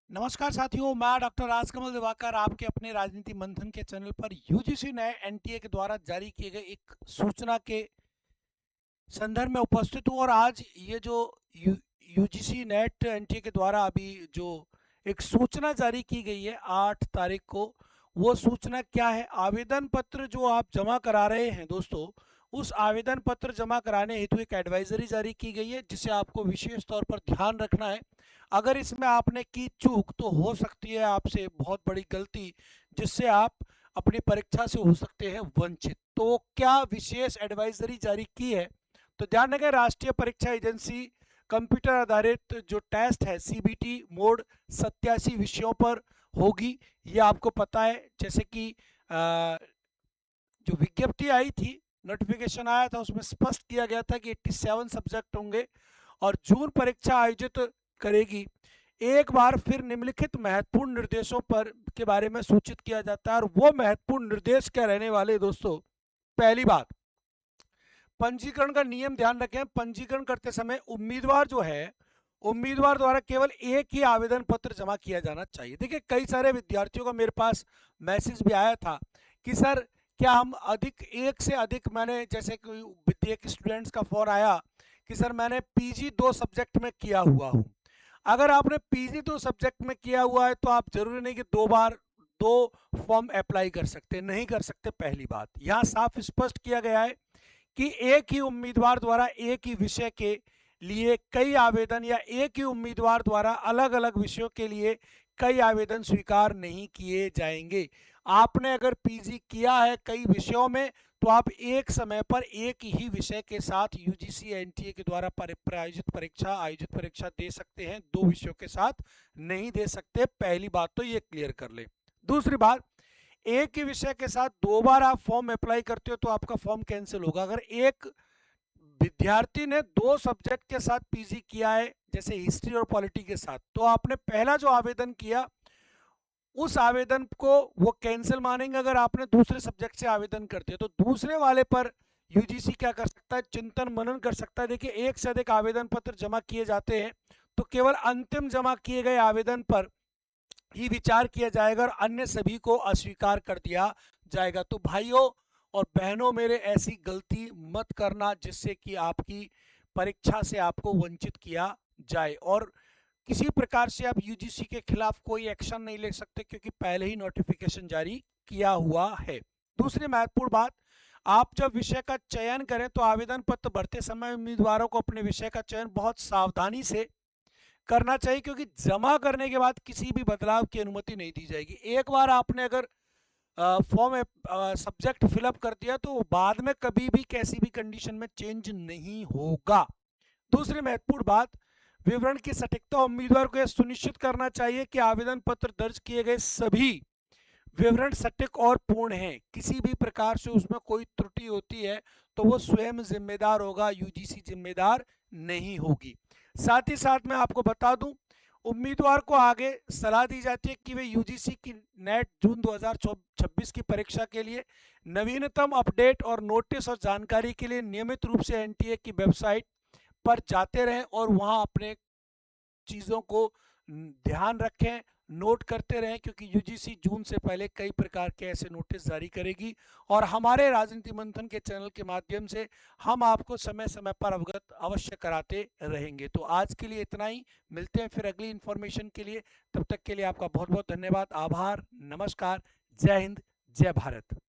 नमस्कार साथियों, मैं डॉक्टर राजकमल दिवाकर आपके अपने राजनीति मंथन के चैनल पर यूजीसी नए एनटीए के द्वारा जारी किए गए एक सूचना के संदर्भ में उपस्थित हूँ। और आज ये जो यूजीसी नेट एनटीए के द्वारा अभी जो एक सूचना जारी की गई है 8 तारीख को, वो सूचना क्या है? आवेदन पत्र जो आप जमा करा रहे हैं दोस्तों, उस आवेदन पत्र जमा कराने हेतु एक एडवाइजरी जारी की गई है जिसे आपको विशेष तौर पर ध्यान रखना है। अगर इसमें आपने की चूक तो हो सकती है आपसे बहुत बड़ी गलती, जिससे आप अपनी परीक्षा से हो सकते हैं वंचित। तो क्या विशेष एडवाइजरी जारी की है? तो ध्यान रखें, राष्ट्रीय परीक्षा एजेंसी कंप्यूटर आधारित जो टेस्ट है सीबीटी मोड 87 विषयों पर होगी, ये आपको पता है। जैसे कि जो विज्ञप्ति आई थी, नोटिफिकेशन आया था, उसमें स्पष्ट किया गया था कि 87 सब्जेक्ट होंगे और जून परीक्षा आयोजित करेगी। एक बार फिर निम्नलिखित महत्वपूर्ण निर्देशों पर के बारे में सूचित किया जाता है, और वो महत्वपूर्ण निर्देश क्या रहने वाले दोस्तों? पहली बात, पंजीकरण का नियम ध्यान रखें। पंजीकरण करते समय उम्मीदवार जो है, उम्मीदवार द्वारा केवल एक ही आवेदन पत्र जमा किया जाना चाहिए। देखिए, कई सारे विद्यार्थियों का मेरे पास मैसेज भी आया था कि सर क्या हम अधिक एक से अधिक, मैंने जैसे कोई एक स्टूडेंट्स का फोन आया कि सर मैंने पीजी 2 सब्जेक्ट में किया हुआ हूँ। अगर आपने पीजी 2 सब्जेक्ट में किया हुआ है तो आप जरूरी नहीं कि 2 बार 2 फॉर्म अप्लाई कर सकते, नहीं कर सकते। पहली बात यहाँ साफ स्पष्ट किया गया है कि एक ही उम्मीदवार द्वारा एक ही विषय के लिए कई आवेदन, या एक ही उम्मीदवार द्वारा अलग अलग विषयों के लिए कई आवेदन स्वीकार नहीं किए जाएंगे। आपने अगर पीजी किया है कई विषयों में, तो आप एक समय पर एक ही विषय के साथ यूजीसी एनटीए के द्वारा आयोजित परीक्षा दे सकते हैं, 2 विषयों के साथ नहीं दे सकते। पहली बात तो ये क्लियर कर ले। दूसरी बात, एक ही विषय के साथ 2 बार आप फॉर्म अप्लाई करते हो तो आपका फॉर्म कैंसिल होगा। अगर एक विद्यार्थी ने 2 सब्जेक्ट के साथ पीजी किया है, जैसे हिस्ट्री और पॉलिटी के साथ, तो आपने पहला जो आवेदन किया उस आवेदन को वो कैंसिल मानेंगे अगर आपने दूसरे सब्जेक्ट से आवेदन करते हो। तो दूसरे वाले पर यूजीसी क्या कर सकता है? चिंतन मनन कर सकता है। देखिए, एक से अधिक आवेदन पत्र जमा किए जाते हैं तो केवल अंतिम जमा किए गए आवेदन पर ही विचार किया जाएगा और अन्य सभी को अस्वीकार कर दिया जाएगा। तो भाइयों और बहनों, मेरे ऐसी गलती मत करना जिससे कि आपकी परीक्षा से आपको वंचित किया जाए। और किसी प्रकार से आप यूजीसी के खिलाफ कोई एक्शन नहीं ले सकते क्योंकि पहले ही नोटिफिकेशन जारी किया हुआ है। दूसरी महत्वपूर्ण बात, आप जब विषय का चयन करें तो आवेदन पत्र भरते समय उम्मीदवारों को अपने विषय का चयन बहुत सावधानी से करना चाहिए, क्योंकि जमा करने के बाद किसी भी बदलाव की अनुमति नहीं दी जाएगी। एक बार आपने अगर फॉर्म सब्जेक्ट फिलअप कर दिया तो बाद में कभी भी कैसी भी कंडीशन में चेंज नहीं होगा। दूसरी महत्वपूर्ण बात, विवरण की सटीकता। उम्मीदवार को यह सुनिश्चित करना चाहिए कि आवेदन पत्र दर्ज किए गए सभी विवरण सटीक और पूर्ण हैं। किसी भी प्रकार से उसमें कोई त्रुटि होती है तो वो स्वयं जिम्मेदार होगा, यूजीसी जिम्मेदार नहीं होगी। साथ ही साथ मैं आपको बता दूं, उम्मीदवार को आगे सलाह दी जाती है कि वे यूजीसी की नेट जून 2026 की परीक्षा के लिए नवीनतम अपडेट और नोटिस और जानकारी के लिए नियमित रूप से एनटीए की वेबसाइट पर जाते रहें और वहां अपने चीज़ों को ध्यान रखें, नोट करते रहें, क्योंकि यूजीसी जून से पहले कई प्रकार के ऐसे नोटिस जारी करेगी और हमारे राजनीति मंथन के चैनल के माध्यम से हम आपको समय समय पर अवगत अवश्य कराते रहेंगे। तो आज के लिए इतना ही, मिलते हैं फिर अगली इन्फॉर्मेशन के लिए। तब तक के लिए आपका बहुत बहुत धन्यवाद, आभार, नमस्कार, जय हिंद, जय भारत।